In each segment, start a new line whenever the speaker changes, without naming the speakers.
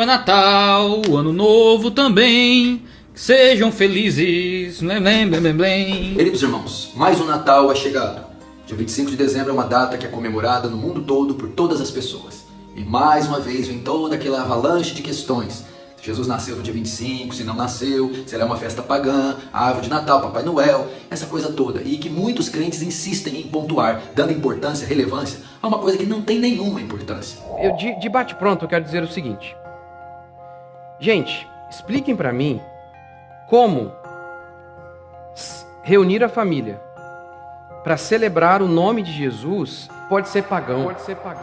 é Natal, o Ano Novo também. Sejam felizes.
Queridos irmãos, mais um Natal é chegado. Dia 25 de dezembro é uma data que é comemorada no mundo todo por todas as pessoas. E mais uma vez vem toda aquela avalanche de questões. Se Jesus nasceu no dia 25, se não nasceu, se ela é uma festa pagã, a árvore de Natal, Papai Noel, essa coisa toda. E que muitos crentes insistem em pontuar, dando importância, relevância a uma coisa que não tem nenhuma importância.
Eu de bate-pronto eu quero dizer o seguinte. Gente, expliquem para mim como reunir a família para celebrar o nome de Jesus pode ser pagão.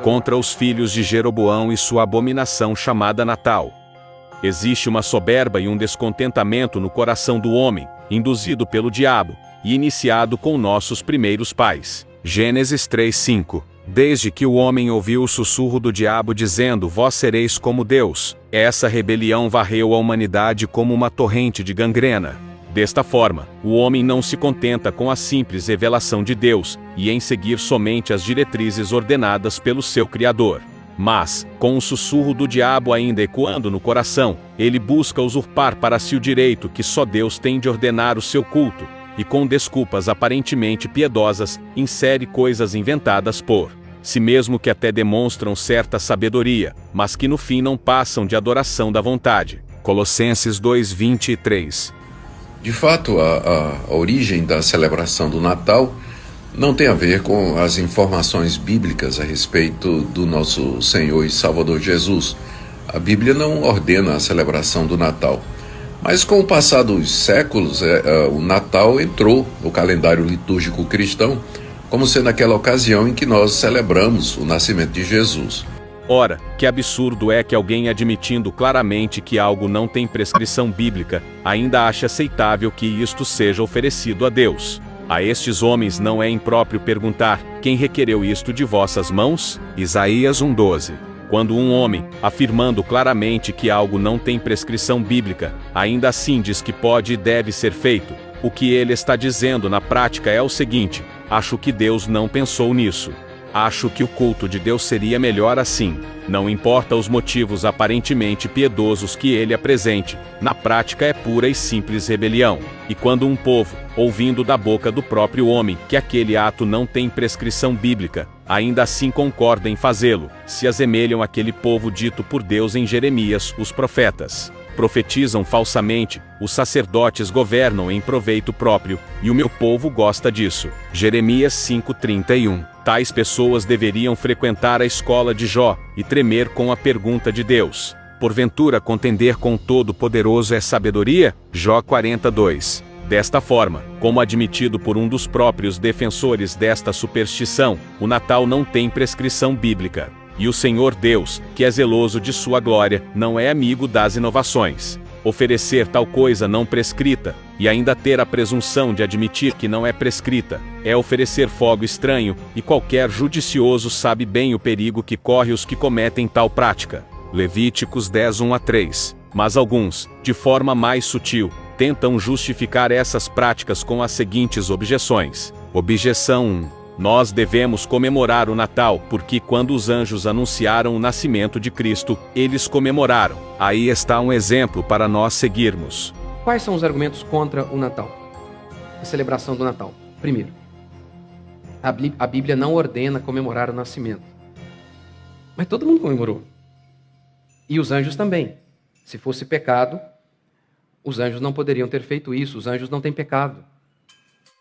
Contra os filhos de Jeroboão e sua abominação chamada Natal. Existe uma soberba e um descontentamento no coração do homem, induzido pelo diabo, e iniciado com nossos primeiros pais. Gênesis 3:5. Desde que o homem ouviu o sussurro do diabo dizendo: vós sereis como Deus, essa rebelião varreu a humanidade como uma torrente de gangrena. Desta forma, o homem não se contenta com a simples revelação de Deus, e em seguir somente as diretrizes ordenadas pelo seu Criador. Mas, com o sussurro do diabo ainda ecoando no coração, ele busca usurpar para si o direito que só Deus tem de ordenar o seu culto, e com desculpas aparentemente piedosas, insere coisas inventadas por si mesmo que até demonstram certa sabedoria, mas que no fim não passam de adoração da vontade. Colossenses 2:23.
De fato, a origem da celebração do Natal não tem a ver com as informações bíblicas a respeito do nosso Senhor e Salvador Jesus. A Bíblia não ordena a celebração do Natal. Mas com o passar dos séculos, o Natal entrou no calendário litúrgico cristão como sendo aquela ocasião em que nós celebramos o nascimento de Jesus.
Ora, que absurdo é que alguém admitindo claramente que algo não tem prescrição bíblica, ainda ache aceitável que isto seja oferecido a Deus. A estes homens não é impróprio perguntar: quem requereu isto de vossas mãos? Isaías 1:12. Quando um homem, afirmando claramente que algo não tem prescrição bíblica, ainda assim diz que pode e deve ser feito, o que ele está dizendo na prática é o seguinte: acho que Deus não pensou nisso. Acho que o culto de Deus seria melhor assim. Não importa os motivos aparentemente piedosos que ele apresente, na prática é pura e simples rebelião. E quando um povo, ouvindo da boca do próprio homem que aquele ato não tem prescrição bíblica, ainda assim concorda em fazê-lo, se assemelham àquele povo dito por Deus em Jeremias: os profetas profetizam falsamente, os sacerdotes governam em proveito próprio, e o meu povo gosta disso. Jeremias 5:31. Tais pessoas deveriam frequentar a escola de Jó, e tremer com a pergunta de Deus: porventura contender com o Todo-Poderoso é sabedoria? Jó 42. Desta forma, como admitido por um dos próprios defensores desta superstição, o Natal não tem prescrição bíblica. E o Senhor Deus, que é zeloso de sua glória, não é amigo das inovações. Oferecer tal coisa não prescrita, e ainda ter a presunção de admitir que não é prescrita, é oferecer fogo estranho, e qualquer judicioso sabe bem o perigo que corre os que cometem tal prática. Levíticos 10:1-3. Mas alguns, de forma mais sutil, tentam justificar essas práticas com as seguintes objeções. Objeção 1. Nós devemos comemorar o Natal porque quando os anjos anunciaram o nascimento de Cristo, eles comemoraram. Aí está um exemplo para nós seguirmos.
Quais são os argumentos contra o Natal? A celebração do Natal. Primeiro, a Bíblia não ordena comemorar o nascimento. Mas todo mundo comemorou. E os anjos também. Se fosse pecado, os anjos não poderiam ter feito isso. Os anjos não têm pecado.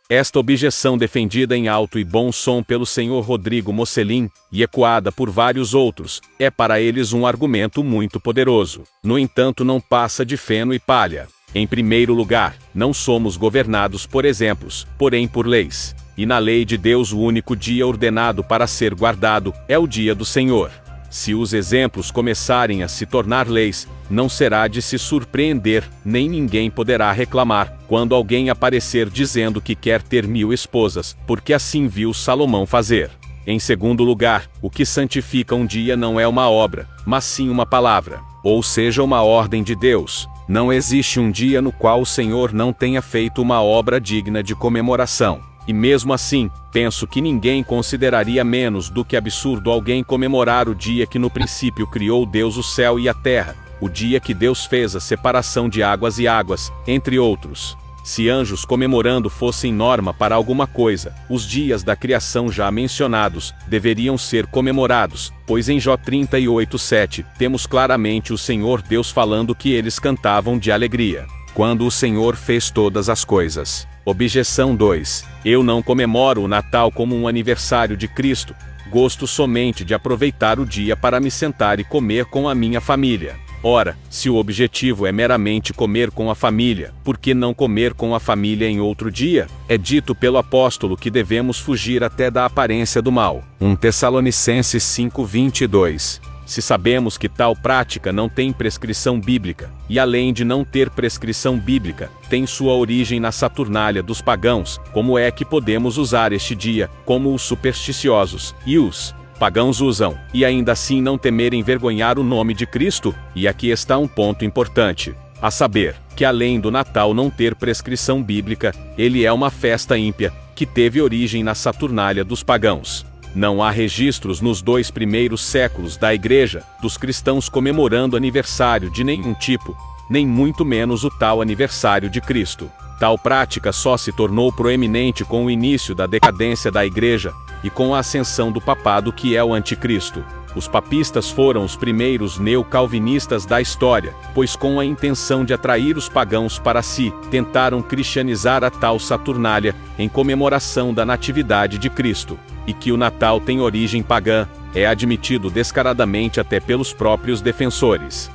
Esta objeção, defendida em alto e bom som pelo senhor Rodrigo Mocelin, e ecoada por vários outros, é para eles um argumento muito poderoso. No entanto, não passa de feno e palha. Em primeiro lugar, não somos governados por exemplos, porém por leis. E na lei de Deus o único dia ordenado para ser guardado é o dia do Senhor. Se os exemplos começarem a se tornar leis, não será de se surpreender, nem ninguém poderá reclamar, quando alguém aparecer dizendo que quer ter 1000 esposas, porque assim viu Salomão fazer. Em segundo lugar, o que santifica um dia não é uma obra, mas sim uma palavra, ou seja, uma ordem de Deus. Não existe um dia no qual o Senhor não tenha feito uma obra digna de comemoração. E mesmo assim, penso que ninguém consideraria menos do que absurdo alguém comemorar o dia que no princípio criou Deus o céu e a terra, o dia que Deus fez a separação de águas e águas, entre outros. Se anjos comemorando fossem norma para alguma coisa, os dias da criação já mencionados deveriam ser comemorados, pois em Jó 38:7 temos claramente o Senhor Deus falando que eles cantavam de alegria quando o Senhor fez todas as coisas. Objeção 2. Eu não comemoro o Natal como um aniversário de Cristo. Gosto somente de aproveitar o dia para me sentar e comer com a minha família. Ora, se o objetivo é meramente comer com a família, por que não comer com a família em outro dia? É dito pelo apóstolo que devemos fugir até da aparência do mal. 1 Tessalonicenses 5:22. Se sabemos que tal prática não tem prescrição bíblica, e além de não ter prescrição bíblica, tem sua origem na Saturnália dos pagãos, como é que podemos usar este dia, como os supersticiosos e os pagãos usam, e ainda assim não temer envergonhar o nome de Cristo? E aqui está um ponto importante, a saber, que além do Natal não ter prescrição bíblica, ele é uma festa ímpia, que teve origem na Saturnália dos pagãos. Não há registros nos 2 primeiros séculos da Igreja, dos cristãos comemorando aniversário de nenhum tipo, nem muito menos o tal aniversário de Cristo. Tal prática só se tornou proeminente com o início da decadência da Igreja, e com a ascensão do papado que é o anticristo. Os papistas foram os primeiros neocalvinistas da história, pois com a intenção de atrair os pagãos para si, tentaram cristianizar a tal Saturnália, em comemoração da natividade de Cristo. E que o Natal tem origem pagã, é admitido descaradamente até pelos próprios defensores.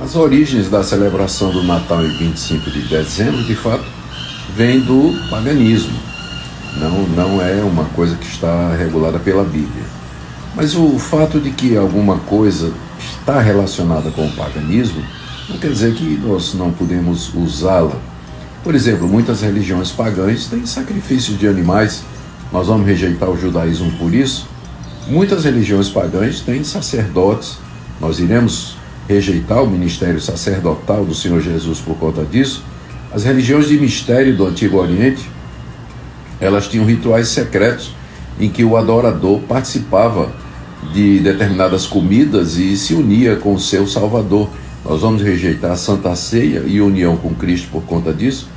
As origens da celebração do Natal em 25 de dezembro, de fato, vêm do paganismo. Não é uma coisa que está regulada pela Bíblia. Mas o fato de que alguma coisa está relacionada com o paganismo, não quer dizer que nós não podemos usá-la. Por exemplo, muitas religiões pagãs têm sacrifícios de animais. Nós vamos rejeitar o judaísmo por isso? Muitas religiões pagãs têm sacerdotes. Nós iremos rejeitar o ministério sacerdotal do Senhor Jesus por conta disso? As religiões de mistério do Antigo Oriente, elas tinham rituais secretos em que o adorador participava de determinadas comidas e se unia com o seu Salvador. Nós vamos rejeitar a Santa Ceia e a união com Cristo por conta disso?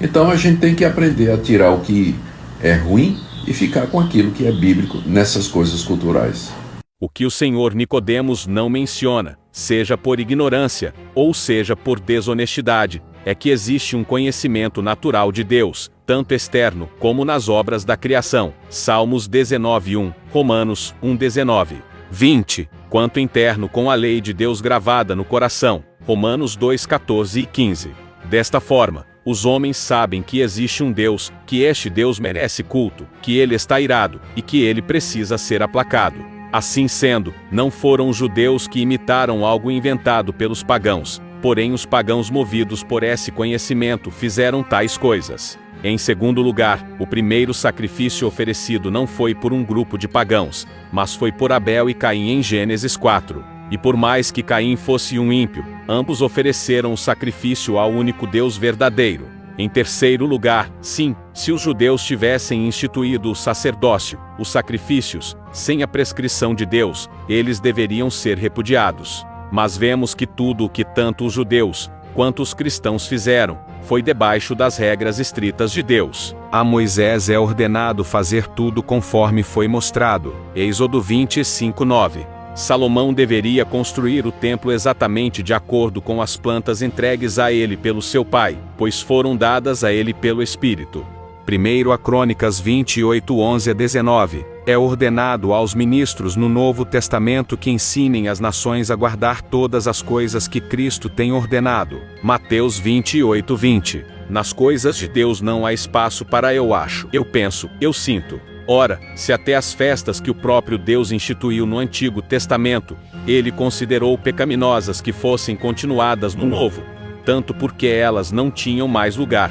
Então a gente tem que aprender a tirar o que é ruim e ficar com aquilo que é bíblico nessas coisas culturais.
O que o Senhor Nicodemos não menciona, seja por ignorância, ou seja por desonestidade, é que existe um conhecimento natural de Deus, tanto externo como nas obras da criação, Salmos 19:1, Romanos 1:19, 20, quanto interno com a lei de Deus gravada no coração, Romanos 2:14 e 15. Desta forma, os homens sabem que existe um Deus, que este Deus merece culto, que ele está irado, e que ele precisa ser aplacado. Assim sendo, não foram os judeus que imitaram algo inventado pelos pagãos, porém os pagãos movidos por esse conhecimento fizeram tais coisas. Em segundo lugar, o primeiro sacrifício oferecido não foi por um grupo de pagãos, mas foi por Abel e Caim em Gênesis 4. E por mais que Caim fosse um ímpio, ambos ofereceram o sacrifício ao único Deus verdadeiro. Em terceiro lugar, sim, se os judeus tivessem instituído o sacerdócio, os sacrifícios, sem a prescrição de Deus, eles deveriam ser repudiados. Mas vemos que tudo o que tanto os judeus, quanto os cristãos fizeram, foi debaixo das regras estritas de Deus. A Moisés é ordenado fazer tudo conforme foi mostrado. Êxodo 25:9. Salomão deveria construir o templo exatamente de acordo com as plantas entregues a ele pelo seu pai, pois foram dadas a ele pelo Espírito. 1 Crônicas 28:11-19. É ordenado aos ministros no Novo Testamento que ensinem as nações a guardar todas as coisas que Cristo tem ordenado. Mateus 28:20. Nas coisas de Deus não há espaço para eu acho, eu penso, eu sinto. Ora, se até as festas que o próprio Deus instituiu no Antigo Testamento, ele considerou pecaminosas que fossem continuadas no Novo, tanto porque elas não tinham mais lugar,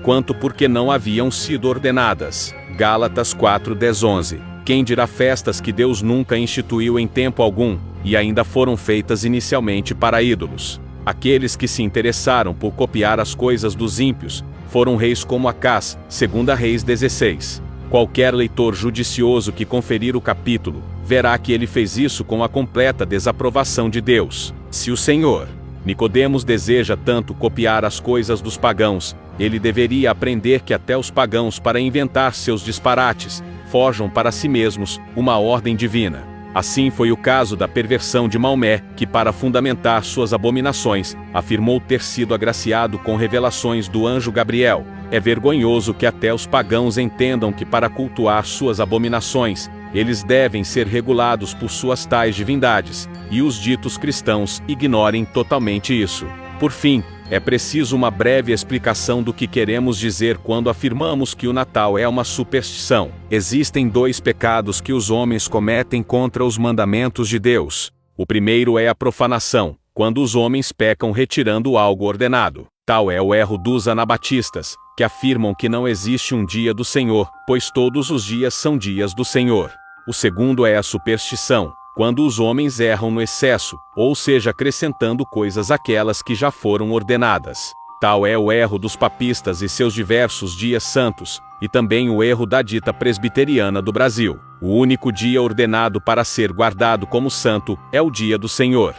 quanto porque não haviam sido ordenadas. Gálatas 4:10-11. Quem dirá festas que Deus nunca instituiu em tempo algum, e ainda foram feitas inicialmente para ídolos? Aqueles que se interessaram por copiar as coisas dos ímpios, foram reis como Acás, 2 Reis 16. Qualquer leitor judicioso que conferir o capítulo, verá que ele fez isso com a completa desaprovação de Deus. Se o Senhor Nicodemos deseja tanto copiar as coisas dos pagãos, ele deveria aprender que até os pagãos, para inventar seus disparates, forjam para si mesmos uma ordem divina. Assim foi o caso da perversão de Maomé, que, para fundamentar suas abominações, afirmou ter sido agraciado com revelações do anjo Gabriel. É vergonhoso que até os pagãos entendam que, para cultuar suas abominações, eles devem ser regulados por suas tais divindades, e os ditos cristãos ignorem totalmente isso. Por fim, é preciso uma breve explicação do que queremos dizer quando afirmamos que o Natal é uma superstição. Existem dois pecados que os homens cometem contra os mandamentos de Deus. O primeiro é a profanação, quando os homens pecam retirando algo ordenado. Tal é o erro dos anabatistas, que afirmam que não existe um dia do Senhor, pois todos os dias são dias do Senhor. O segundo é a superstição, quando os homens erram no excesso, ou seja, acrescentando coisas àquelas que já foram ordenadas. Tal é o erro dos papistas e seus diversos dias santos, e também o erro da dita presbiteriana do Brasil. O único dia ordenado para ser guardado como santo é o dia do Senhor.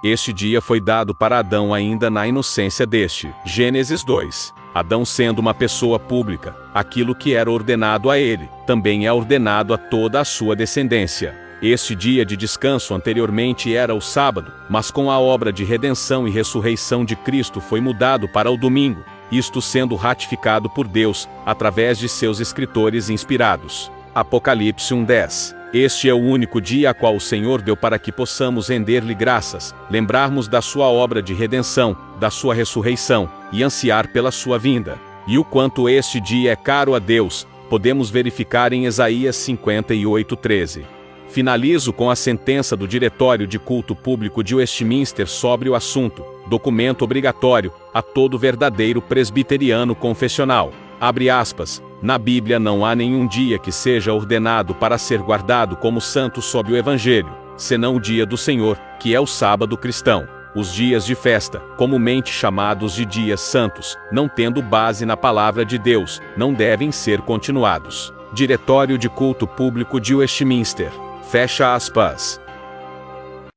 Este dia foi dado para Adão ainda na inocência deste. Gênesis 2. Adão, sendo uma pessoa pública, aquilo que era ordenado a ele, também é ordenado a toda a sua descendência. Este dia de descanso anteriormente era o sábado, mas com a obra de redenção e ressurreição de Cristo foi mudado para o domingo, isto sendo ratificado por Deus, através de seus escritores inspirados. Apocalipse 1:10. Este é o único dia a qual o Senhor deu para que possamos render-lhe graças, lembrarmos da sua obra de redenção, da sua ressurreição, e ansiar pela sua vinda. E o quanto este dia é caro a Deus, podemos verificar em Isaías 58:13. Finalizo com a sentença do Diretório de Culto Público de Westminster sobre o assunto, documento obrigatório a todo verdadeiro presbiteriano confessional. Abre aspas. Na Bíblia não há nenhum dia que seja ordenado para ser guardado como santo sob o Evangelho, senão o dia do Senhor, que é o sábado cristão. Os dias de festa, comumente chamados de dias santos, não tendo base na palavra de Deus, não devem ser continuados. Diretório de Culto Público de Westminster. Fecha aspas.